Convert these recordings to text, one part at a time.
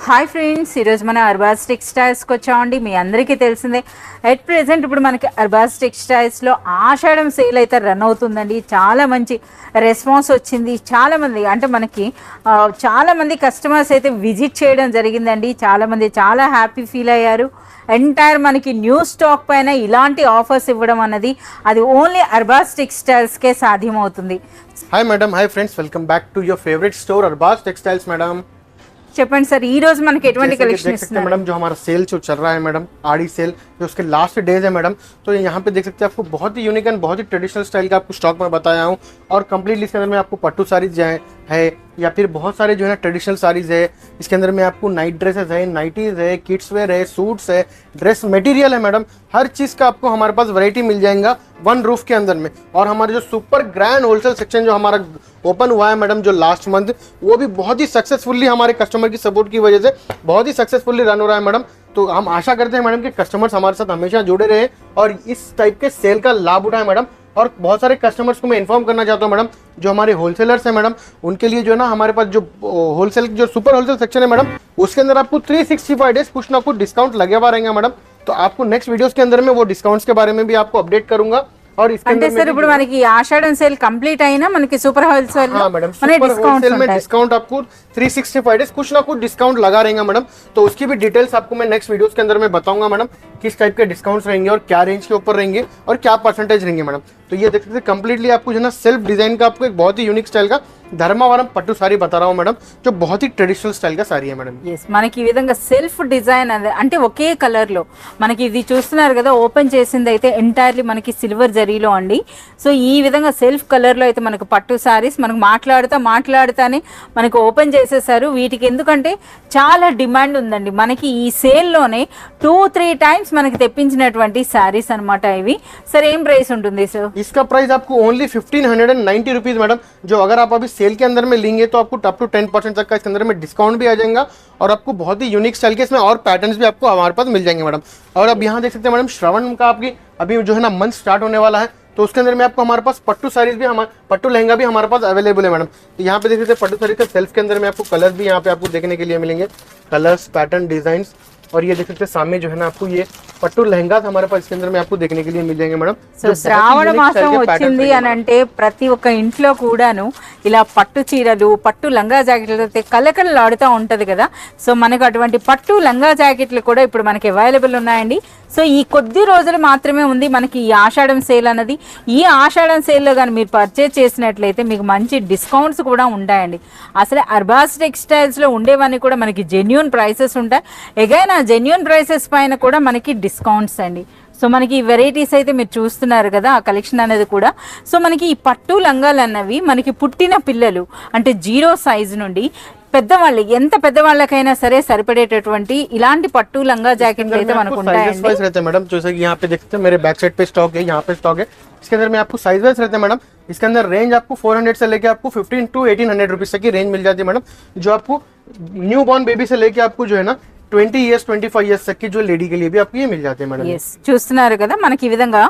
Hi friends, ఈరోజు మన అర్బాజ్ టెక్స్టైల్స్కి వచ్చామండి. మీ అందరికీ తెలిసిందే ఎట్ ప్రెజెంట్ ఇప్పుడు మనకి అర్బాజ్ టెక్స్టైల్స్లో ఆషాఢం సేల్ అయితే రన్ అవుతుందండి. చాలా మంచి రెస్పాన్స్ వచ్చింది. చాలామంది అంటే మనకి చాలామంది కస్టమర్స్ అయితే విజిట్ చేయడం జరిగిందండి. చాలామంది చాలా హ్యాపీ ఫీల్ అయ్యారు. ఎంటైర్ మనకి న్యూ స్టాక్ పైన ఇలాంటి ఆఫర్స్ ఇవ్వడం అన్నది అది ఓన్లీ అర్బాజ్ టెక్స్టైల్స్కే సాధ్యమవుతుంది. Hi madam, hi friends, welcome back to your favourite store Arbaz textiles. Madam చెప్పండి సార్, ఈ రోజు మనకి ఎటువంటి కలెక్షన్ ఇస్తున్నారు? मैडम जो हमारा सेल जो चल रहा है मैडम, आड़ी सेल जो उसके लास्ट डेज है मैडम, तो यहाँ पे देख सकते हैं आपको बहुत ही यूनिक एंड बहुत ही ट्रेडिशनल स्टाइल का आपको स्टॉक में बताया हूँ। और कंप्लीटली इसके अंदर में आपको पट्टू साड़ीज है या फिर बहुत सारे जो है ना ट्रेडिशनल साड़ीज है। इसके अंदर में आपको नाइट ड्रेसेस है, नाइटीज है, किड्स वेयर है, सूट्स है, ड्रेस मटेरियल है मैडम। हर चीज़ का आपको हमारे पास वैरायटी मिल जाएगा वन रूफ के अंदर में। और हमारे जो सुपर ग्रैंड होलसेल सेक्शन जो हमारा ओपन हुआ है मैडम जो लास्ट मंथ, वो भी बहुत ही सक्सेसफुली हमारे कस्टमर की सपोर्ट की वजह से बहुत ही सक्सेसफुली रन हो रहा है मैडम। तो हम आशा करते हैं मैडम कि कस्टमर्स हमारे साथ हमेशा जुड़े रहे और इस टाइप के सेल का लाभ उठाएं मैडम। और बहुत सारे कस्टमर्स को मैं इन्फॉर्म करना चाहता हूँ मैडम, जो हमारे होलसेलर्स हैं मैडम, उनके लिए जो है ना हमारे पास जो होलसेल जो सुपर होलसेल सेक्शन है मैडम, उसके अंदर आपको 365 डेज कुछ ना कुछ डिस्काउंट लगे हुआ रहेंगे मैडम। तो आपको नेक्स्ट वीडियोस के अंदर में वो डिस्काउंट्स के बारे में भी आपको अपडेट करूंगा। और इसके అంటే సార్ ఇప్పుడు మనకి ఆషాఢం సేల్ కంప్లీట్ అయినా మనకి సూపర్ హోల్సేల్ हाँ मैडम, सुपर होलसेल में डिस्काउंट आपको 365 डेज कुछ ना कुछ डिस्काउंट लगा रहेगा मैडम। तो उसकी भी डिटेल्स आपको मैं नेक्स्ट वीडियोस के अंदर में बताऊंगा मैडम, किस टाइप के डिस्काउंट्स रहेंगे और क्या रेंज के ऊपर रहेंगे और क्या परसेंटेज रहेंगे मैडम। तो ये देख सकते हैं कंप्लीटली आपको जो है ना सेल्फ डिजाइन का आपको एक बहुत ही यूनिक स्टाइल का धर्मावरम पट्टू साड़ी बता रहा हूँ मैडम, जो बहुत ही ट्रेडिशनल स्टाइल का साड़ी है मैडम। ఎస్, మనకి ఈ విధంగా సెల్ఫ్ డిజైన్ అంటే ఒకే కలర్ లో మనకి ఇది చూస్తున్నారు కదా, ఓపెన్ చేసింది అయితే ఎంటైర్లీ మనకి సిల్వర్ జరీలో అండి. సో ఈ విధంగా సెల్ఫ్ కలర్ లో అయితే మనకు పట్టు సారీస్ మనకు మాట్లాడుతానే మనకు ఓపెన్ చేసేసారు. వీటికి ఎందుకంటే చాలా డిమాండ్ ఉందండి. మనకి ఈ సేల్లోనే 2-3 టైమ్స్ మనకి తెప్పించినటువంటి సారీస్ అనమాట ఇవి. సరే, ఏం ప్రైస్ ఉంటుంది సార్? इसका प्राइस आपको ओनली 1590 रुपीज मैडम। जो अगर आप अभी सेल के अंदर में लेंगे तो आपको अप टू 10% तक का इसके अंदर में डिस्काउंट भी आ जाएगा। और आपको बहुत ही यूनिक स्टाइल के इसमें और पैटर्न्स भी आपको हमारे पास मिल जाएंगे मैडम। और अब यहाँ देख सकते हैं मैडम, श्रावण का आपकी अभी जो है ना मंथ स्टार्ट होने वाला है, तो उसके अंदर में आपको हमारे पास पट्टू साड़ीज भी पट्टू लहंगा भी हमारे पास अवेलेबल है मैडम। तो यहाँ पे देख सकते हैं पट्टू साड़ी का सेल्फ के अंदर में आपको कलर्स भी यहाँ पे आपको देखने के लिए मिलेंगे, कलर्स, पैटर्न, डिजाइन। और ये देख सकते हैं सामने जो है ना आपको ये पट्टू लहंगा हमारे पास इसके अंदर में आपको देखने के लिए मिल जाएंगे मैडम। సో శ్రావణ మాసం వచ్చింది అని అంటే ప్రతి ఒక్క ఇంట్లో కూడాను ఇలా పట్టు చీరలు, పట్టు లంగా జాకెట్లు అయితే కలకలలాడుతూ ఉంటుంది కదా. సో మనకు అటువంటి పట్టు లంగా జాకెట్లు కూడా ఇప్పుడు మనకి అవైలబుల్ ఉన్నాయండి. సో ఈ కొద్ది రోజులు మాత్రమే ఉంది మనకి ఈ ఆషాఢం సేల్ అన్నది. ఈ ఆషాఢం సేల్లో కానీ మీరు పర్చేజ్ చేసినట్లయితే మీకు మంచి డిస్కౌంట్స్ కూడా ఉంటాయండి. అసలు అర్బాజ్ టెక్స్టైల్స్లో ఉండేవన్నీ కూడా మనకి జెన్యూన్ ప్రైసెస్ ఉంటాయి. ఎగైన్ ఆ జెన్యూన్ ప్రైసెస్ పైన కూడా మనకి డిస్కౌంట్స్ అండి. సో మనకి ఈ వెరైటీస్ అయితే మీరు చూస్తున్నారు కదా, ఆ కలెక్షన్ అనేది కూడా. సో మనకి ఈ పట్టు లంగాలు అన్నవి మనకి పుట్టిన పిల్లలు అంటే 0 సైజు నుండి పెద్దవాళ్ళు, ఎంత పెద్దవాళ్ళకైనా సరే సరిపడేటటువంటి ఇలాంటి పట్టు లంగా జాకెట్లు అయితే మనకు ఉంటాయండి मैडम। जैसे कि यहाँ पे देखते हैं मेरे बैक साइड पे स्टॉक है, यहाँ पे स्टॉक है। इसके अंदर में आपको साइज वाइज रहते हैं मैडम। इसके अंदर रेंज आपको 400 से लेके आपको 15 to 1800 रुपीज तक की रेंज मिल जाती है मैडम। जो आपको न्यू बॉर्न बेबी से लेके आपको जो है ना 20 इयर्स 25 इयर्स तक की जो लेडी के लिए भी आपको ये मिल जाते हैं मैडम। yes, చూస్తున్నారు కదా మనకి ఈ విధంగా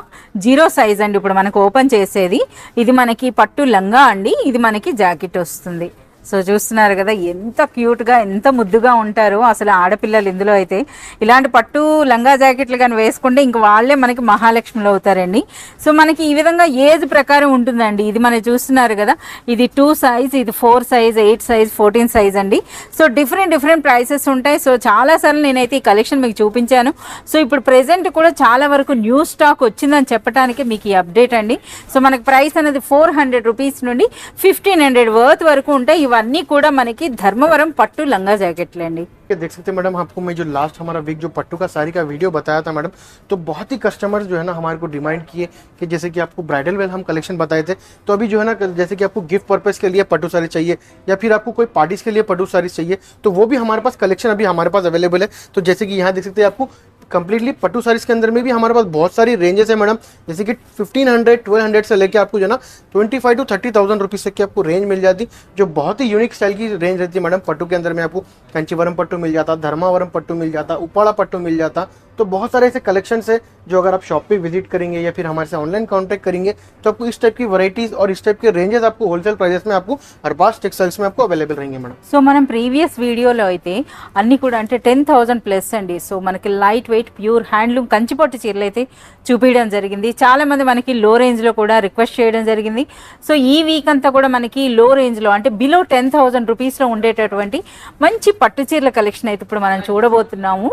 0 సైజ్ అండి. ఇప్పుడు మనకు ఓపెన్ చేసేది ఇది మనకి పట్టు లంగా అండి, ఇది మనకి జాకెట్ వస్తుంది. సో చూస్తున్నారు కదా ఎంత క్యూట్గా, ఎంత ముద్దుగా ఉంటారో అసలు ఆడపిల్లలు. ఇందులో అయితే ఇలాంటి పట్టు లంగా జాకెట్లు కానీ వేసుకుంటే ఇంక వాళ్ళే మనకి మహాలక్ష్మిలు అవుతారండి. సో మనకి ఈ విధంగా ఏజ్ ప్రకారం ఉంటుందండి. ఇది మనం చూస్తున్నారు కదా, ఇది 2 సైజ్, ఇది 4 సైజ్, 8 సైజ్, 14 సైజ్ అండి. సో డిఫరెంట్ ప్రైసెస్ ఉంటాయి. సో చాలాసార్లు నేనైతే ఈ కలెక్షన్ మీకు చూపించాను. సో ఇప్పుడు ప్రెసెంట్ కూడా చాలా వరకు న్యూ స్టాక్ వచ్చిందని చెప్పడానికి మీకు ఈ అప్డేట్ అండి. సో మనకి ప్రైస్ అనేది 400 రూపీస్ నుండి 1500 వర్త్ వరకు ఉంటాయి. ఇవన్నీ కూడా మనకి ధర్మవరం పట్టు లంగా జాకెట్లు అండి. देख सकते हैं मैडम, आपको मैं जो लास्ट हमारा वीक जो पट्टू का साड़ी का वीडियो बताया था मैडम, तो बहुत ही कस्टमर्स जो है ना हमारे को डिमांड किए कि जैसे कि आपको ब्राइडल वेल हम कलेक्शन बताए थे, तो अभी जो है ना जैसे कि आपको गिफ्ट पर्पस के लिए पट्टू साड़ी चाहिए या फिर आपको कोई पार्टीज के लिए पट्टू साड़ी चाहिए, तो वो भी हमारे पास कलेक्शन अभी हमारे पास अवेलेबल है। तो जैसे कि यहाँ देख सकते हैं आपको कंप्लीटली पट्टू साड़ीज के अंदर में भी हमारे पास बहुत सारी रेंजेस है मैडम, जैसे कि 1500-1200 से लेके आपको जो ना 25 to 30,000 रुपीज़ तक की आपको रेंज मिल जाती, जो बहुत ही यूनिक स्टाइल की रेंज रहती है मैडम। पट्टू के अंदर में आपको कंचीवरम पट्टू मिल जाता, धर्मावरम पट्टू मिल जाता, उपाड़ा पट्टू मिल जाता। तो बहुत सारे ऐसे कलेक्शन है जो अगर आप शॉप पे विजिट करेंगे या फिर हमारे से ऑनलाइन कांटेक्ट करेंगे तो आपको इस टाइप की वैरायटीज और इस टाइप के रेंजेस आपको होलसेल प्राइसेस में आपको हरबाज टेक्सटाइल्स में आपको अवेलेबल रहेंगे मैडम। సో మనం ప్రీవియస్ వీడియోలో అయితే అన్ని కూడా అంటే 10,000 ప్లస్ అండి. సో మనకి లైట్ వెయిట్ ప్యూర్ హ్యాండ్లూమ్ కంచిపట్టు చీరలు అయితే చూపించడం జరిగింది. చాలా మంది మనకి లో రేంజ్ లో కూడా రిక్వెస్ట్ చేయడం జరిగింది. సో ఈ వీక్ అంతా కూడా మనకి లో రేంజ్ లో అంటే బిలో 10,000 రూపీస్ లో ఉండేటటువంటి మంచి పట్టు చీరల కలెక్షన్ అయితే ఇప్పుడు మనం చూడబోతున్నాము.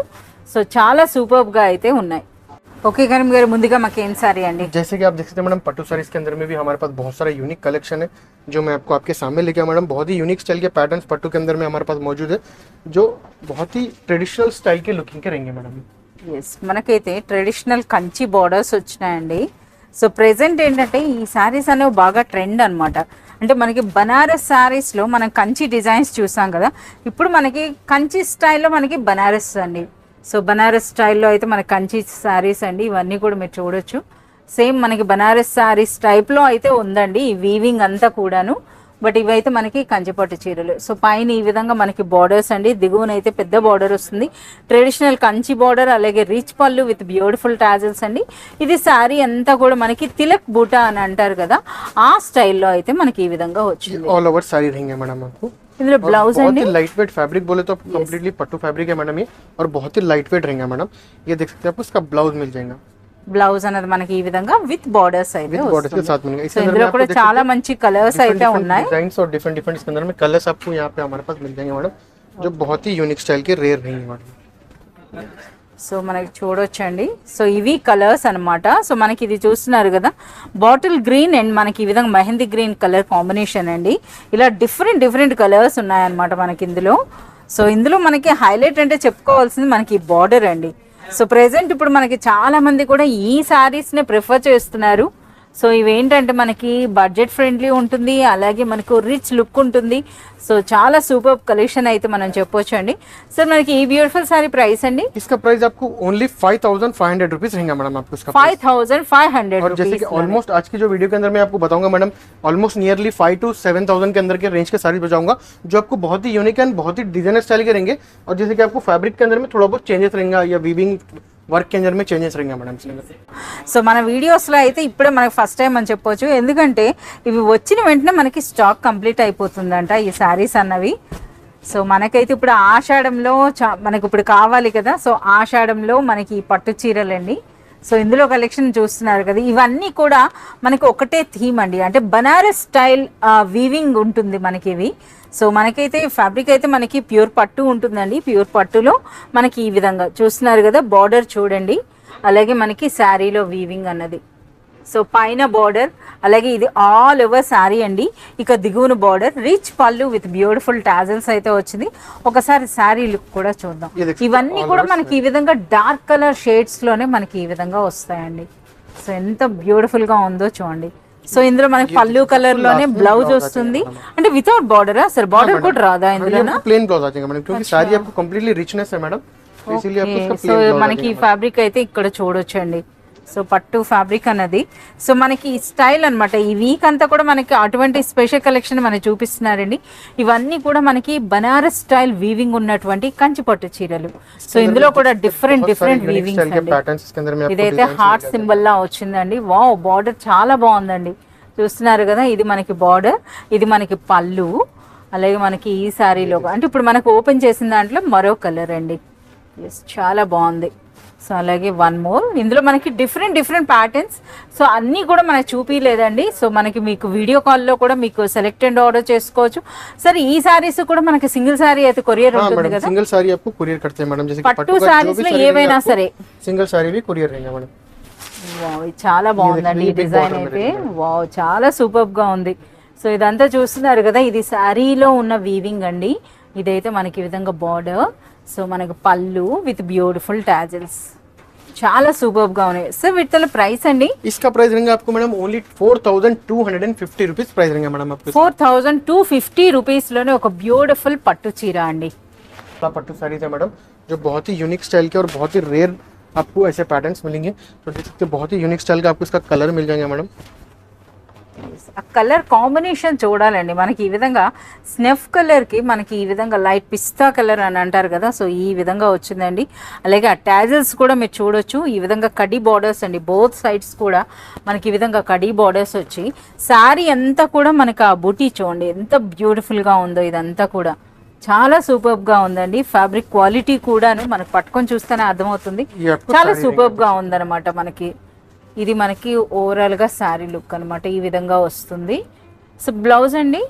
సో చాలా సూపర్బ్ గా అయితే ఉన్నాయి. ओके करीम गाరు ముందుగా మాకు ఏం సారీ అండి? जैसे कि आप देख सकते हैं मैडम, पट्टू साड़ीज के अंदर में भी हमारे पास बहुत सारा यूनिक कलेक्शन है जो मैं आपको आपके सामने लेके आया मैडम। बहुत ही यूनिक स्टाइल के पैटर्न्स पट्टू के अंदर में हमारे पास मौजूद है, जो बहुत ही ट्रेडिशनल स्टाइल के लुकिंग के रहेंगे मैडम। ఎస్ మనకైతే ట్రెడిషనల్ కంచి బార్డర్స్ వచ్చినాయండి. సో ప్రెసెంట్ ఏంటంటే ఈ శారీస్ అనేవి బాగా ట్రెండ్ అనమాట. అంటే మనకి బనారస్ శారీస్లో మనం కంచి డిజైన్స్ చూసాం కదా, ఇప్పుడు మనకి కంచి స్టైల్లో మనకి బనారస్ అండి. సో బనారస్ స్టైల్లో అయితే మన కంచి శారీస్ అండి, ఇవన్నీ కూడా మీరు చూడొచ్చు. సేమ్ మనకి బనారస్ శారీస్ టైప్లో అయితే ఉందండి ఈ వీవింగ్ అంతా కూడాను. బట్ ఇవైతే మనకి కంచిపట్టు చీరలు. సో పైన ఈ విధంగా మనకి బార్డర్స్ అండి, దిగువన అయితే పెద్ద బార్డర్ వస్తుంది, ట్రెడిషనల్ కంచి బార్డర్, అలాగే రిచ్ పళ్ళు విత్ బ్యూటిఫుల్ టాజల్స్ అండి. ఇది శారీ అంతా కూడా మనకి తిలక్ బూటా అని అంటారు కదా, ఆ స్టైల్లో అయితే మనకి ఈ విధంగా వచ్చింది. ऑल ओवर साड़ी रहेंगे मैडम आपको। ఇందులో బ్లౌజ్ అండి लाइट वेट फैब्रिक बोले तो कंप्लीटली पट्टू फैब्रिक है मैडम ये, और बहुत ही लाइट वेट रहेंगे मैडम। ये देख सकते हैं आपको, इसका ब्लाउज मिल जाएगा। బ్లౌజ్ అనేది మనకి ఈ విధంగా విత్ బార్డర్స్ అయితే बॉर्डर के साथ मिलेगा। సో ఇందులో కూడా చాలా మంచి కలర్స్ అయితే ఉన్నాయి, डिजाइन्स और डिफरेंट डिफरेंट इसके अंदर में कलर्स आपको यहाँ पे हमारे पास मिल जाएंगे मैडम, जो बहुत ही यूनिक स्टाइल के रेयर रहेंगे मैडम। సో మనకి చూడొచ్చండి. సో ఇవి కలర్స్ అన్నమాట. సో మనకి ఇది చూస్తున్నారు కదా, బాటిల్ గ్రీన్ అండ్ మనకి ఈ విధంగా మెహందీ గ్రీన్ కలర్ కాంబినేషన్ అండి. ఇలా డిఫరెంట్ డిఫరెంట్ కలర్స్ ఉన్నాయన్నమాట మనకి ఇందులో. సో ఇందులో మనకి హైలైట్ అంటే చెప్పుకోవాల్సింది మనకి బార్డర్ అండి. సో ప్రెసెంట్ ఇప్పుడు మనకి చాలా మంది కూడా ఈ శారీస్ని ప్రిఫర్ చేస్తున్నారు. సో ఇవేంటంటే మనకి బడ్జెట్ ఫ్రెండ్లీ ఉంటుంది, అలాగే మనకు రిచ్ లుక్ ఉంటుంది. సో చాలా సూపర్ కలెక్షన్ అయితే మనం చెప్పొచ్చు అండి. సార్ మనకి ఈ బ్యూటిఫుల్ సారీ ప్రైస్ అండి? इसका प्राइस आपको ओनली 5,500 रुपीज रहेगा मैडम आपको इसका 5,500 और जैसे कि ऑलमोस्ट आज की जो वीडियो के अंदर मैं आपको बताऊंगा मैडम, ऑलमोस्ट नियरली 5 to 7,000 के अंदर के रेंज के साड़ी बचाऊंगा, जो आपको बहुत ही यूनिक एंड बहुत ही डिजाइनर स्टाइल के रहेंगे। और जैसे कि आपको फैब्रिक के अंदर में थोड़ा बहुत चेंजेस रहेगा या वीविंग వర్క్ के अंदर में चेंजेस रहेंगे मैडम। సో మన వీడియోస్లో అయితే ఇప్పుడే మనకి ఫస్ట్ టైం అని చెప్పొచ్చు, ఎందుకంటే ఇవి వచ్చిన వెంటనే మనకి స్టాక్ కంప్లీట్ అయిపోతుందంట ఈ శారీస్ అన్నవి. సో మనకైతే ఇప్పుడు ఆషాఢంలో మనకి ఇప్పుడు కావాలి కదా, సో ఆషాఢంలో మనకి ఈ పట్టు చీరలండి. సో ఇందులో కలెక్షన్ చూస్తున్నారు కదా, ఇవన్నీ కూడా మనకి ఒకటే థీమ్ అండి, అంటే బనారస్ స్టైల్ వీవింగ్ ఉంటుంది మనకి ఇవి. సో మనకైతే ఫ్యాబ్రిక్ అయితే మనకి ప్యూర్ పట్టు ఉంటుందండి. ప్యూర్ పట్టులో మనకి ఈ విధంగా చూస్తున్నారు కదా, బార్డర్ చూడండి, అలాగే మనకి శారీలో వీవింగ్ అన్నది. సో పైన బార్డర్, అలాగే ఇది ఆల్ ఓవర్ శారీ అండి. ఇక దిగువన బార్డర్, రిచ్ పళ్ళు విత్ బ్యూటిఫుల్ టాజల్స్ అయితే వచ్చింది. ఒకసారి శారీ లుక్ కూడా చూద్దాం. ఇవన్నీ కూడా మనకి ఈ విధంగా డార్క్ కలర్ షేడ్స్ లోనే మనకి ఈ విధంగా వస్తాయండి. సో ఎంత బ్యూటిఫుల్ గా ఉందో చూడండి. సో ఇందులో మనకి పళ్ళు కలర్ లోనే బ్లౌజ్ వస్తుంది, అంటే వితౌట్ బార్డర్. సర్ బార్డర్ కూడా రాదా ఇందులో? ప్లేన్ బ్లౌజ్ आ जाएगा मैडम, क्योंकि साड़ी आपको कंप्लीटली रिचनेस है मैडम, तो इसीलिए आपको इसका సో प्लेन ब्लाउज మనకి ఈ ఫ్యాబ్రిక్ అయితే ఇక్కడ చూడొచ్చండి. సో పట్టు ఫ్యాబ్రిక్ అన్నది. సో మనకి ఈ స్టైల్ అనమాట. ఈ వీక్ అంతా కూడా మనకి అటువంటి స్పెషల్ కలెక్షన్ మనకి చూపిస్తున్నారండి. ఇవన్నీ కూడా మనకి బనారస్ స్టైల్ వీవింగ్ ఉన్నటువంటి కంచి పట్టు చీరలు. సో ఇందులో కూడా డిఫరెంట్ డిఫరెంట్ వీవింగ్స్ అండి. ఇదైతే హార్ట్ సింబల్ లా వచ్చిందండి. వావ్, బార్డర్ చాలా బాగుందండి. చూస్తున్నారు కదా, ఇది మనకి బార్డర్, ఇది మనకి పళ్ళు, అలాగే మనకి ఈ శారీలో అంటే ఇప్పుడు మనకు ఓపెన్ చేసిన దాంట్లో మరో కలర్ అండి. ఎస్, చాలా బాగుంది. సో అలాగే వన్ మోర్, ఇందులో మనకి డిఫరెంట్ డిఫరెంట్ ప్యాటర్న్స్. సో అన్నీ కూడా మనకు చూపించలేదండి. సో మనకి మీకు వీడియో కాల్లో కూడా మీకు సెలెక్టెడ్ ఆర్డర్ చేసుకోవచ్చు. సరే ఈ సారీస్ కూడా మనకి సింగిల్ సారీ అయితే కొరియర్ ఉంటుంది కదా? సింగిల్ సారీ आपको कुरियर करते हैं मैडम, जैसे పట్టు సారీస్ లో ఏవైనా సరే सिंगल साड़ी भी कुरियर रहेगा मैडम। వావ్, ఇది చాలా బాగుందండి ఈ డిజైన్ అయితే. వావ్, చాలా సూపర్ గా ఉంది. సో ఇదంతా చూస్తున్నారు కదా, ఇది శారీలో ఉన్న వీవింగ్ అండి. ఇదైతే మనకి ఈ విధంగా బార్డర్, సో మనకి పళ్ళు విత్ బ్యూటిఫుల్ టాజల్స్, చాలా సూపర్ గా ఉన్నాయి. సో వీటి ప్రైస్ అండి? इसका प्राइस रहेगा आपको मैडम ओनली 4,250 रुपीज प्राइस रहेगा मैडम आपको। 4,250 రూపీస్ లోనే ఒక బ్యూటిఫుల్ పట్టు చీర అండి. पट्टू साड़ी है मैडम, जो बहुत ही यूनिक स्टाइल के और बहुत ही रेयर आपको ऐसे पैटर्न्स मिलेंगे। तो देख सकते हैं बहुत ही यूनिक स्टाइल का आपको इसका कलर मिल जाएंगे मैडम। ఆ కలర్ కాంబినేషన్ చూడాలండి, మనకి ఈ విధంగా స్నెఫ్ కలర్కి మనకి ఈ విధంగా లైట్ పిస్తా కలర్ అని అంటారు కదా, సో ఈ విధంగా వచ్చిందండి. అలాగే ఆ ట్యాజల్స్ కూడా మీరు చూడొచ్చు, ఈ విధంగా కడీ బార్డర్స్ అండి, బోత్ సైడ్స్ కూడా మనకి ఈ విధంగా కడీ బార్డర్స్ వచ్చి శారీ అంతా కూడా మనకి ఆ బూటీ చూడండి ఎంత బ్యూటిఫుల్గా ఉందో. ఇదంతా కూడా చాలా సూపర్గా ఉందండి. ఫ్యాబ్రిక్ క్వాలిటీ కూడాను మనకు పట్టుకొని చూస్తేనే అర్థమవుతుంది, చాలా సూపర్గా ఉందన్నమాట. మనకి ఇది మనకి ఓవరాల్ గా సారీ లుక్ అన్నమాట, ఈ విధంగా వస్తుంది. సో బ్లౌజ్ అండి,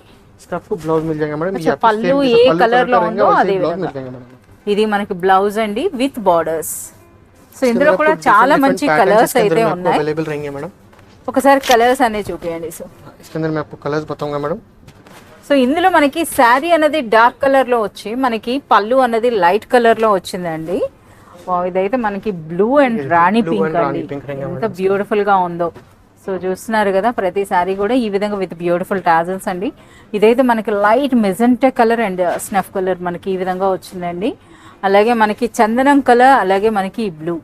బ్లౌజ్ మిల్ జాయేగా మేడం. పళ్ళు ఏ కలర్ లో ఉందో అదే విధంగా ఇది మనకి బ్లౌజ్ అండి విత్ బార్డర్స్. సో ఇందులో కూడా చాలా మంచి కలర్స్ అయితే ఉన్నాయి, అవైలబుల్ रहेंगे మేడం. ఒకసారి కలర్స్ అనే చూపియండి. సో इसके अंदर मैं आपको कलर्स बताऊंगा मैडम. సో ఇందులో మనకి శారీ అనేది డార్క్ కలర్ లో వచ్చి మనకి పళ్ళు అనేది లైట్ కలర్ లో వచ్చిందండి. ఇదైతే మనకి బ్లూ అండ్ రాణి పింక్ అండి, ఎంత బ్యూటిఫుల్ గా ఉందో. సో చూస్తున్నారు కదా, ప్రతి సారీ కూడా ఈ విధంగా విత్ బ్యూటిఫుల్ టాజల్స్ అండి. ఇదైతే మనకి light magenta colour and snuff colour మనకి ఈ విధంగా వచ్చిందండి. అలాగే మనకి చందనం కలర్, అలాగే మనకి బ్లూ,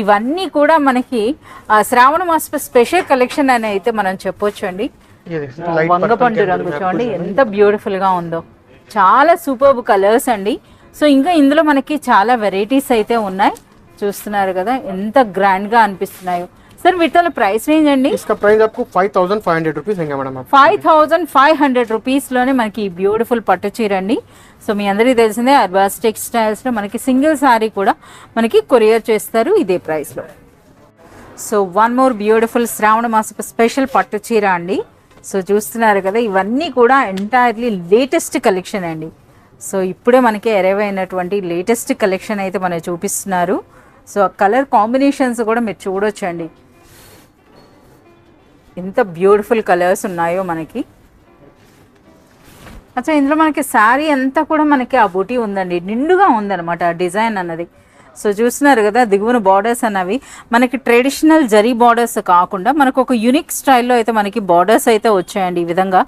ఇవన్నీ కూడా మనకి శ్రావణ మాస స్పెషల్ కలెక్షన్ అని అయితే మనం చెప్పొచ్చు అండి. వంగపండు రంగు చూడండి ఎంత బ్యూటిఫుల్ గా ఉందో, చాలా సూపర్బ్ కలర్స్ అండి. సో ఇంకా ఇందులో మనకి చాలా వెరైటీస్ అయితే ఉన్నాయి, చూస్తున్నారు కదా ఎంత గ్రాండ్ గా అనిపిస్తున్నాయో. సార్ వీటిలో ప్రైస్ రేంజ్ అండి? इसका प्राइस आपको 5500 रुपीस रहेगा मैडम. 5500 రూపీస్ లోనే మనకి బ్యూటిఫుల్ పట్టు చీర అండి. సో మీ అందరికీ తెలిసిందే అర్బాస్ టెక్స్టైల్స్ లో మనకి సింగిల్ సారీ కూడా మనకి కొరియర్ చేస్తారు ఇదే ప్రైస్ లో. సో వన్ మోర్ బ్యూటిఫుల్ శ్రావణ మాసపు స్పెషల్ పట్టు చీర అండి. సో చూస్తున్నారు కదా, ఇవన్నీ కూడా ఎంటైర్లీ లేటెస్ట్ కలెక్షన్ అండి. సో ఇప్పుడే మనకి అరైవ్ అయినటువంటి లేటెస్ట్ కలెక్షన్ అయితే మనకి చూపిస్తున్నారు. సో ఆ కలర్ కాంబినేషన్స్ కూడా మీరు చూడొచ్చండి, ఎంత బ్యూటిఫుల్ కలర్స్ ఉన్నాయో మనకి. అచ్చా ఇందులో మనకి శారీ అంతా కూడా మనకి ఆ బూటీ ఉందండి, నిండుగా ఉందన్నమాట ఆ డిజైన్ అన్నది. సో చూస్తున్నారు కదా, దిగువన బార్డర్స్ అన్నవి మనకి ట్రెడిషనల్ జరీ బార్డర్స్ కాకుండా మనకు ఒక యూనిక్ స్టైల్లో అయితే మనకి బార్డర్స్ అయితే వచ్చాయండి. ఈ విధంగా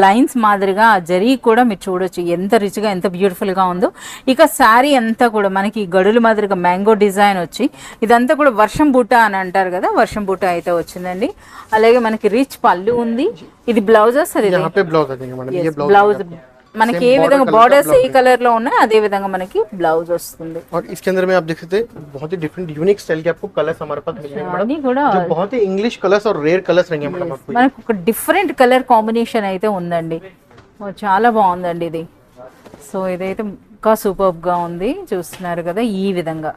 లైన్స్ మాదిరిగా ఆ జరీ కూడా మీరు చూడొచ్చు ఎంత రిచ్గా ఎంత బ్యూటిఫుల్గా ఉందో. ఇక శారీ అంతా కూడా మనకి గడుల మాదిరిగా మ్యాంగో డిజైన్ వచ్చి ఇదంతా కూడా వర్షం బూట అని అంటారు కదా, వర్షం బూట అయితే వచ్చిందండి. అలాగే మనకి రిచ్ పళ్ళు ఉంది. ఇది బ్లౌజెస్, బ్లౌజ్ మనకి ఏ విధంగా బార్డర్స్ ఏ కలర్ లో ఉన్నాయి అదే విధంగా మనకి బ్లౌజ్ వస్తుంది. और इसके अंदर में आप देख सकते हैं बहुत ही डिफरेंट यूनिक स्टाइल के आपको कलर्स हमारे पास मिलेंगे मैडम, जो बहुत ही इंग्लिश कलर्स और रेयर कलर्स रहेंगे मैडम. आपको మనకు ఒక డిఫరెంట్ కలర్ కాంబినేషన్ అయితే ఉందండి, చాలా బాగుందండి ఇది. సో ఇదైతే ఇంకా సూపర్బ్ గా ఉంది, చూస్తున్నారు కదా ఈ విధంగా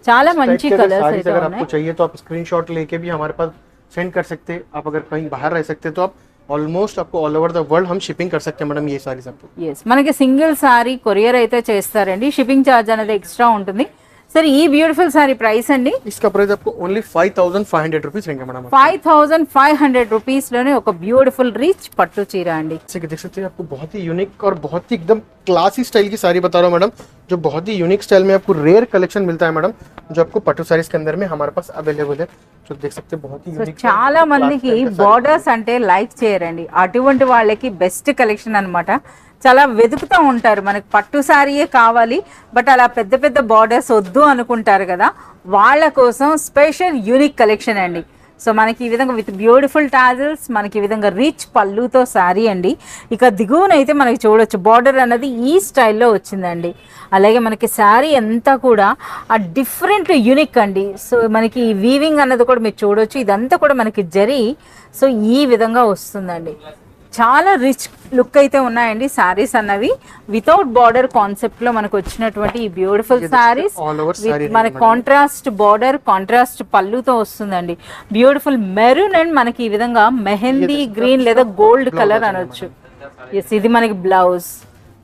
చాలా మంచి కలర్స్ అయితే अगर ఉన్నాయి. आपको चाहिए तो आप स्क्रीनशॉट लेके भी हमारे पास सेंड कर सकते हैं. आप अगर कहीं बाहर रह सकते हैं तो आप ఆల్మోస్ట్ आपको ऑल ओवर द वर्ल्ड हम शिपिंग कर सकते हैं मैडम. ये सारी सबको ఎస్ మనకి సింగిల్ సారీ కొరియర్ అయితే చేస్తారండి, షిప్పింగ్ ఛార్జ్ అనేది ఎక్స్ట్రా ఉంటుంది. सर ఈ బ్యూటిఫుల్ సారీ ప్రైస్ అండి? इसका प्राइस आपको ओनली 5500 रुपीस रहेंगे मैडम. 5500 రూపీస్ లోనే ఒక బ్యూటిఫుల్ రిచ్ పట్టు చీర అండి. जैसे कि देख सकते हैं आपको बहुत ही यूनिक और बहुत ही एकदम क्लासी स्टाइल की साड़ी बता रहा हूँ मैडम, जो बहुत ही यूनिक स्टाइल में आपको रेयर कलेक्शन मिलता है मैडम, जो आपको पट्टू साड़ीज के अंदर में हमारे पास अवेलेबल है. जो देख सकते हैं बहुत ही यूनिक. చాలా మందికి బోర్డర్స్ అంటే లైక్ చేయరండి, అటువంటి వాళ్ళకి బెస్ట్ కలెక్షన్ అన్నమాట. చాలా వెతుకుతూ ఉంటారు, మనకి పట్టు సారీయే కావాలి బట్ అలా పెద్ద పెద్ద బార్డర్స్ వద్దు అనుకుంటారు కదా, వాళ్ళ కోసం స్పెషల్ యూనిక్ కలెక్షన్ అండి. సో మనకి ఈ విధంగా విత్ బ్యూటిఫుల్ టాజల్స్, మనకి ఈ విధంగా రిచ్ పళ్ళుతో శారీ అండి. ఇక దిగువనైతే మనకి చూడొచ్చు బార్డర్ అన్నది ఈ స్టైల్లో వచ్చిందండి. అలాగే మనకి శారీ అంతా కూడా ఆ డిఫరెంట్ యూనిక్ అండి. సో మనకి ఈ వీవింగ్ అన్నది కూడా మీరు చూడొచ్చు, ఇదంతా కూడా మనకి జరీ. సో ఈ విధంగా వస్తుందండి, చాలా రిచ్ లుక్ అయితే ఉన్నాయండి సారీస్ అన్నవి. వితౌట్ బార్డర్ కాన్సెప్ట్ లో మనకు వచ్చినటువంటి ఈ బ్యూటిఫుల్ సారీస్ మన కాంట్రాస్ట్ బార్డర్ కాంట్రాస్ట్ పళ్ళుతో వస్తుందండి. బ్యూటిఫుల్ మెరూన్ అండ్ మనకి ఈ విధంగా మెహందీ గ్రీన్ లేదా గోల్డ్ కలర్ అనొచ్చు. ఎస్ ఇది మనకి బ్లౌజ్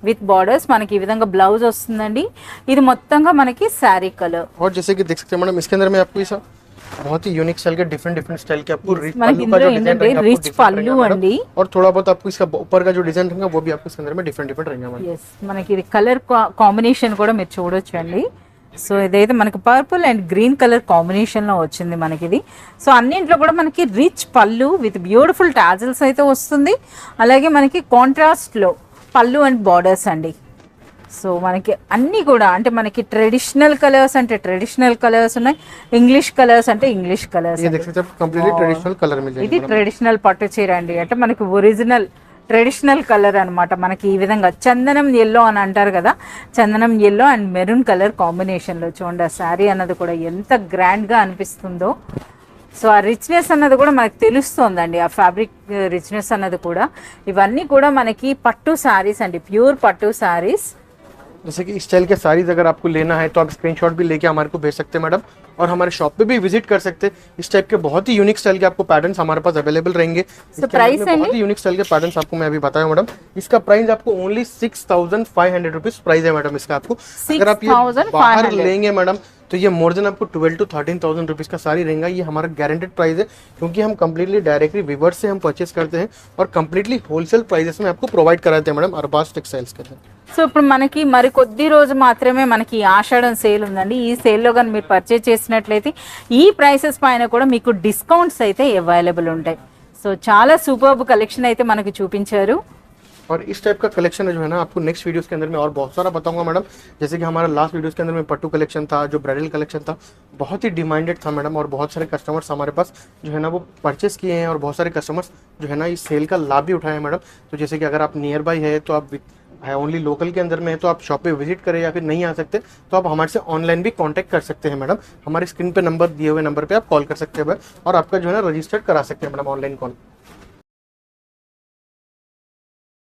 విత్ బార్డర్స్, మనకి ఈ విధంగా బ్లౌజ్ వస్తుందండి. ఇది మొత్తంగా మనకి శారీ కలర్. और जैसे कि देख सकते हैं मैडम इसके अंदर में आपको ये बहुत ही यूनिक स्टाइल के डिफरेंट स्टाइल के आपको रिच पल्लू का जो डिजाइन रहेगा, रिच पल्लू अंडी, और थोड़ा बहुत आपको इसका ऊपर का जो डिजाइन रहेगा वो भी आपको इसके अंदर में डिफरेंट रहेगा मैडम. यस మనకి ఇది కలర్ కాంబినేషన్ కూడా మీరు చూడొచ్చండి. సో ఇదైతే మనకి purple and green colour combination లో వచ్చింది మనకి ఇది. సో అన్నింటిలో కూడా మనకి రిచ్ పళ్ళు విత్ బ్యూటిఫుల్ టాజల్స్ అయితే వస్తుంది. అలాగే మనకి కాంట్రాస్ట్ లో పళ్ళు అండ్ బార్డర్స్ అండి. సో మనకి అన్నీ కూడా అంటే మనకి ట్రెడిషనల్ కలర్స్ అంటే ట్రెడిషనల్ కలర్స్ ఉన్నాయి, ఇంగ్లీష్ కలర్స్ అంటే ఇంగ్లీష్ కలర్స్. ये देख सकते हैं, कंप्लीटली ट्रेडिशनल कलर मिल जाएगी ఇది ట్రెడిషనల్ పట్టు చీర అండి. అంటే మనకి ఒరిజినల్ ట్రెడిషనల్ కలర్ అన్నమాట. మనకి ఈ విధంగా చందనం ఎల్లో అని అంటారు కదా, చందనం ఎల్లో అండ్ మెరూన్ కలర్ కాంబినేషన్లో చూడండి ఆ శారీ అన్నది కూడా ఎంత గ్రాండ్గా అనిపిస్తుందో. సో ఆ రిచ్నెస్ అన్నది కూడా మనకు తెలుస్తుందండి, ఆ ఫ్యాబ్రిక్ రిచ్నెస్ అన్నది కూడా. ఇవన్నీ కూడా మనకి పట్టు శారీస్ అండి, ప్యూర్ పట్టు శారీస్. जैसे कि इस स्टाइल के साड़ीज अगर आपको लेना है तो आप स्क्रीनशॉट भी लेके हमारे को भेज सकते हैं मैडम, और हमारे शॉप पे भी विजिट कर सकते हैं. इस टाइप के बहुत ही यूनिक स्टाइल के आपको पैटर्न्स हमारे पास अवेलेबल रहेंगे. So प्राइस है बहुत ही यूनिक स्टाइल के पैटर्न्स आपको मैं अभी बताया मैडम. इसका प्राइस आपको ओनली 6,500 रुपीज प्राइस है मैडम इसका. आपको अगर आप ये बाहर लेंगे मैडम तो ये मोर देन आपको 12 to 13,000 रुपीज़ का साड़ी रहेगा. ये हमारा गारंटेड प्राइस है, क्योंकि हम कंप्लीटली डायरेक्टली वीवर्स से हम परचेस करते हैं और कंप्लीटली होलसेल प्राइसेस में आपको प्रोवाइड कराते हैं मैडम. अरबाज टेक्सटाइल्स के हैं. సో ఇప్పుడు మనకి మరి కొద్ది రోజు మాత్రమే మనకి ఆషాఢం సేల్ ఉందండి. ఈ సేల్లో కానీ మీరు పర్చేజ్ చేసినట్లయితే ఈ ప్రైసెస్ పైన కూడా మీకు డిస్కౌంట్స్ అయితే అవైలబుల్ ఉంటాయి. సో చాలా సూపర్బ్ కలెక్షన్ అయితే మనకి చూపించారు. और इस टाइप का कलेक्शन जो है ना आपको नेक्स्ट वीडियोस के अंदर में और बहुत सारा बताऊंगा मैडम. जैसे कि हमारा लास्ट वीडियोस के अंदर में पट्टू कलेक्शन था, जो ब्राइडल कलेक्शन था, बहुत ही डिमांडेड था मैडम, और बहुत सारे कस्टमर्स हमारे पास जो है ना वो परचेस किए हैं, और बहुत सारे कस्टमर्स जो है ना इस सेल का लाभ भी उठाए हैं मैडम. तो जैसे कि अगर आप नियर बाई है तो आप है ओनली लोकल के अंदर में है तो आप शॉप पे विजिट करें, या फिर नहीं आ सकते तो आप हमारे से ऑनलाइन भी कांटेक्ट कर सकते हैं मैडम. हमारे स्क्रीन पे नंबर दिए हुए नंबर पे आप कॉल कर सकते हैं और आपका जो है ना रजिस्टर्ड करा सकते हैं मैडम ऑनलाइन कॉल.